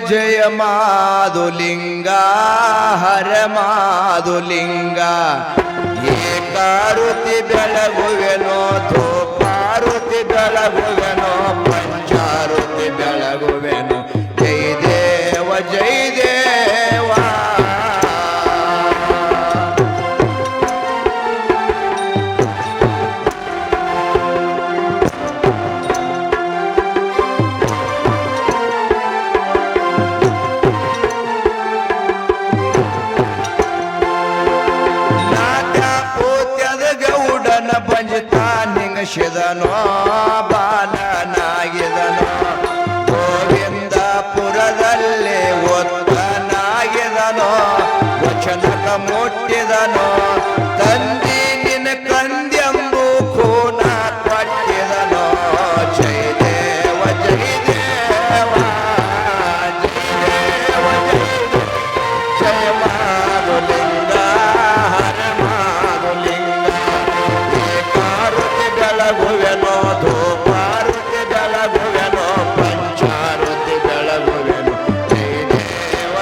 ಜಯ ಮಾದುಲಿಂಗ ಹರ ಮಾದುಲಿಂಗ ಏಕಾರುತಿ ಬೆಳಗುವೆನೋ ಧೂಪಾರುತಿ ಬೆಳಗುವೆನೋ ಪಂಚಾರುತಿ ಬೆಳಗುವೆನೋ ಜೈ ದೇವ ಜೈ ದೇವ ಶಿದನೋ ಬಾಲನಾಗಿದನೋ ಗೋವಿಂದಪುರದಲ್ಲಿ ಒತ್ತನಾಗಿದನೋ ವಚನಕ ಮುಟ್ಟಿದನೋ ತಂದಿ ನಿನ್ನ ಕಂದೆಂಬು ಖೂನ ಕೊಟ್ಟಿದನೋ ಜೈ ದೇವ ಜೈ ದೇವ ಜೈ ದೇವ ಜಯ ಮಾಧುಲಿಂಗ ಹರ ಮಾಧುಲಿಂಗ ಏಕಾರುತಿ ಬೆಳಗುವೆನೋ ಧೂಪಾರುತಿ ಬೆಳಗುವೆನೋ ಪಂಚಾರುತಿ ಬೆಳಗುವೆನೋ ಜೈ ದೇವ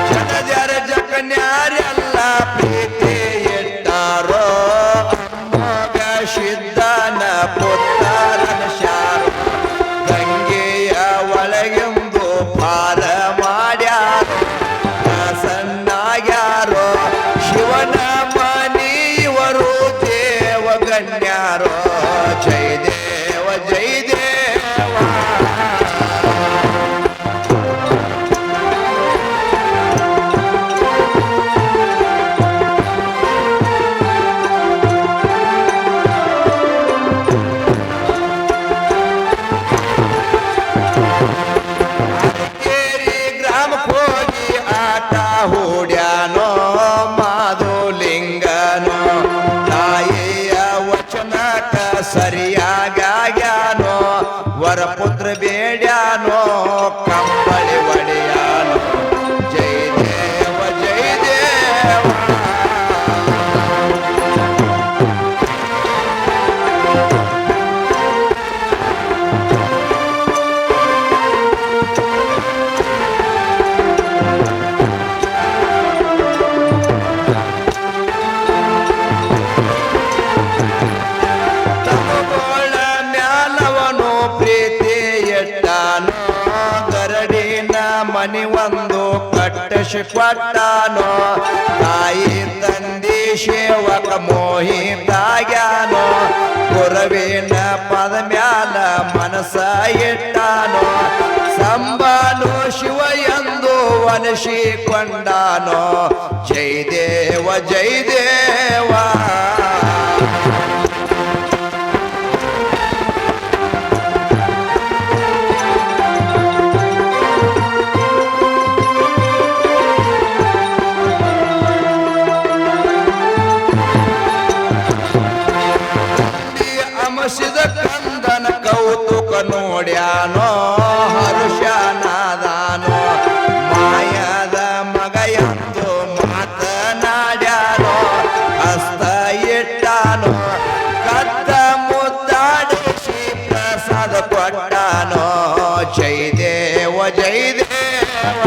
ಜನಜರ ಜಗನ್ಯಾರೆಲ್ಲ ಪ್ರೀತಿ ಇಟ್ಟಾರೋ ಅಮ್ಮಗ ಸಿದ್ಧನ ಪುತ್ರನ ಶಾರು ಗಂಗೆಯ ಒಳಗೆಂದು ಪಾರ ಮಾಡ್ಯಾರೋ ಸಣ್ಣಾಗ್ಯಾರೋ ಶಿವನ ಮನೆಯವರು ದೇವಗಣ್ಯಾರೋ ಜೈ ದೇವ ಜೈ ದೇವ ಕೇರಿ ಗ್ರಾಮಕ್ಕೆ ಹೋಗಿ ಆಟ ಹೂಡ್ಯಾನೋ ಮಾಧುಲಿಂಗನೋ ತಾಯಿಯ ವಚನಕ ಸರಿಯಾಗ್ಯಾನೋ ವರಪುತ್ರ ಬೇಡ್ಯಾನೋ ಕಂಬಳಿ ಒಡೆಯಾನೋ ಜೈ ದೇವ ಜೈ ದೇವ ತಮಗೋಳ ಮ್ಯಾಲವನು ಪ್ರೀತಿ ಇಟ್ಟಾನೋ ಗರಡಿನ ಮನಿ ಒಂದು ಕಟ್ಟಸಿ ಕೊಟ್ಟಾನೋ ತಾಯಿ ತಂದಿ ಸೇವಕ ಮೋಹಿತಾಗ್ಯಾನೋ ಗುರುವಿನ ಪದ ಮ್ಯಾಲ ಮನಸ ಇಟ್ಟಾನೋ ಸಂಬಾನು ಶಿವ ಎಂದು ಒಲಿಸಿಕೊಂಡಾನೋ ಜೈ ದೇವ ಜೈ ದೇವ ಅಮಸಿದ ಕಂದನ ಕೌತುಕ ನೋಡ್ಯಾನೋ ಹರುಷನಾದಾನೋ ಮಾಯದ ಮಗ ಎಂದು ಮಾತನಾಡ್ಯಾನೋ ಹಸ್ತ ಇಟ್ಟಾನೋ ಕತ್ತ ಮುದ್ದಾಡಿಸಿ ಪ್ರಸಾದ ಕೊಟ್ಟಾನೋ ಜೈ ದೇವ ಜೈ ದೇವ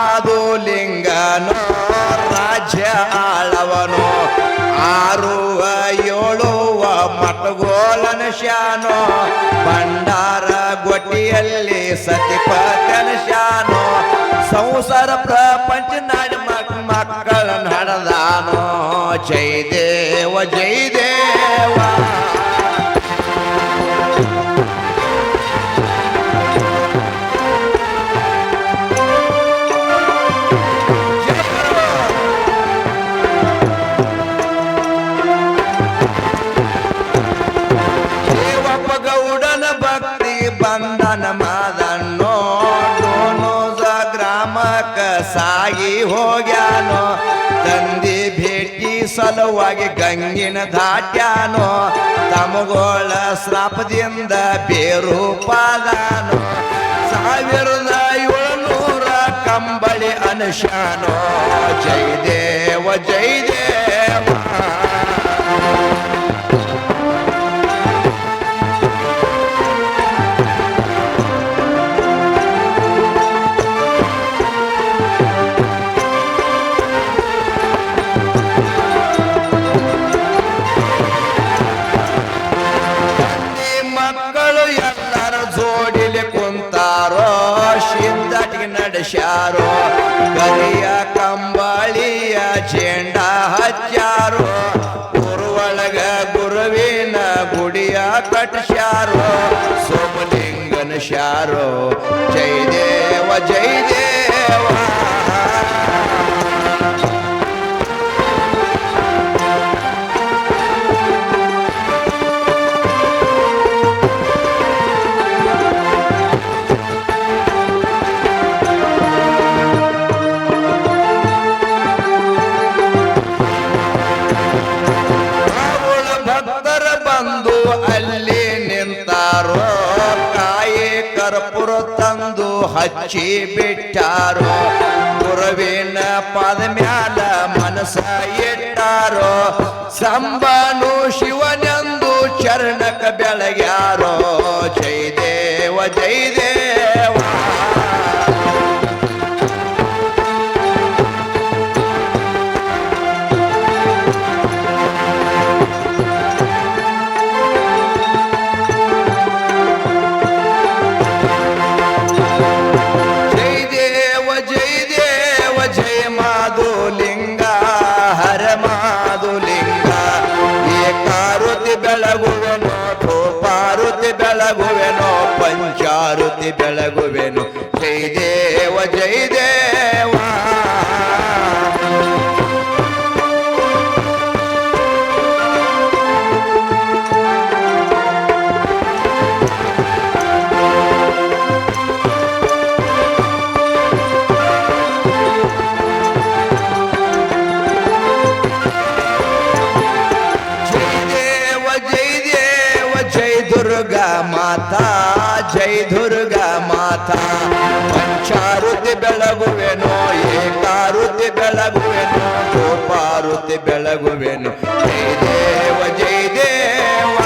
ಮಾಧುಲಿಂಗನೋ ರಾಜ್ಯ ಆಳವನೋ ಆರುವ ಏಳುವ ಮಠಗೋಲನ ಶಾನೋ ಭಂಡಾರ ಗೊಟ್ಟಿಯಲ್ಲಿ ಸತಿಪತನ ಶಾನೋ ಸಂಸಾರ ಪ್ರಪಂಚ ನಾಡಿ ಮಕ್ಕಳನ್ನ ಹಡದಾನೋ ಜೈ ದೇವ ಜೈ ದೇವ ಸಲುವಾಗಿ ಗಂಗಿನ ದಾಟ್ಯಾನೋ ತಮಗೋಳ ಶ್ರಾಪದಿಂದ ಬೇರು ಪಾದಾನೋ 1700 ಕಂಬಳಿ ಅನುಶಾನೋ ಜೈ ದೇವ ಜೈ ದೇವ ನಡೆಸ್ಯಾರೋ ಕರಿಯ ಕಂಬಳಿಯ ಜೆಂಡ ಹಚ್ಚಾರೋ ಊರೊಳಗ ಗುರುವಿನ ಗುಡಿಯ ಕಟ್ಸ್ಯಾರೋ ಸೋಮಲಿಂಗನ ಶಾರೋ ಜೈ ದೇವ ಜೈ ದೇವ ಕರ್ಪೂರ ತಂದು ಹಚ್ಚಿ ಬಿಟ್ಟಾರೋ ಗುರುವಿನ ಪಾದ ಮ್ಯಾಲ ಮನಸ ಇಟ್ಟಾರೋ ಸಂಬಾನು ಶಿವನೆಂದು ಚರಣಕ ಬೆಳಗ್ಯಾರೋ ಜೈ ದೇವ ಜೈ ದೇವ ಬೆಳಗುವೆನೋ ಪಂಚಾರುತಿ ಬೆಳಗುವೆನು ಜೈ ದೇವ ಜೈ ದೇವ दुर्गा माता जय दुर्गा माता पंचारुति ಬೆಳಗುವೆನೋ ಏಕಾರುತಿ ಬೆಳಗುವೆನೋ ಗೋಪಾರುತಿ ಬೆಳಗುವೆನೋ ಜೈ ದೇವ ಜೈ ದೇವ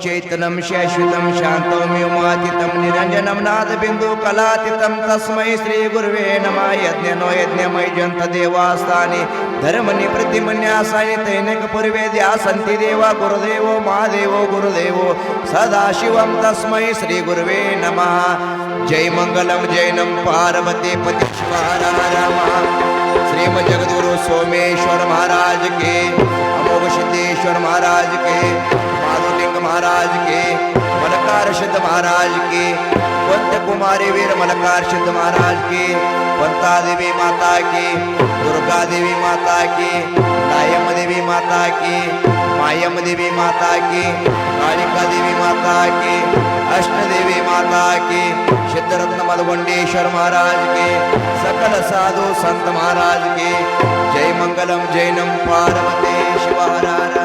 चैतन्यं शाश्वतं शान्तं व्योमातीतं निरञ्जनं नादबिन्दु कलातीतं तस्मै श्री गुरुवे नमः यज्ञनो यज्ञमय जन्त देवास्तानि धर्मनि प्रतिमन्यासानि तैनक पूर्वे ध्यासन्ति देवा गुरुदेवो महादेवो गुरुदेवो सदाशिवं तस्मै श्री गुरुवे नमः जय मंगलम जैनम पार्वती पति शिवाराम श्रीमद जगद्गुरु सोमेश्वर महाराज के अमोघ सिद्धेश्वर महाराज के माधुलिंग महाराज के मलकार सिद्ध महाराज के पंत कुमारी वीर मलकार सिद्ध महाराज के पंता देवी माता की दुर्गा देवी माता की दायम देवी माता की मायम देवी माता की कालिका देवी माता की अष्ट देवी माता की सिद्धरत्न मलगुंडेश्वर महाराज के सकल साधु संत महाराज के जय मंगलम जैनम पार्वती शिव हर हर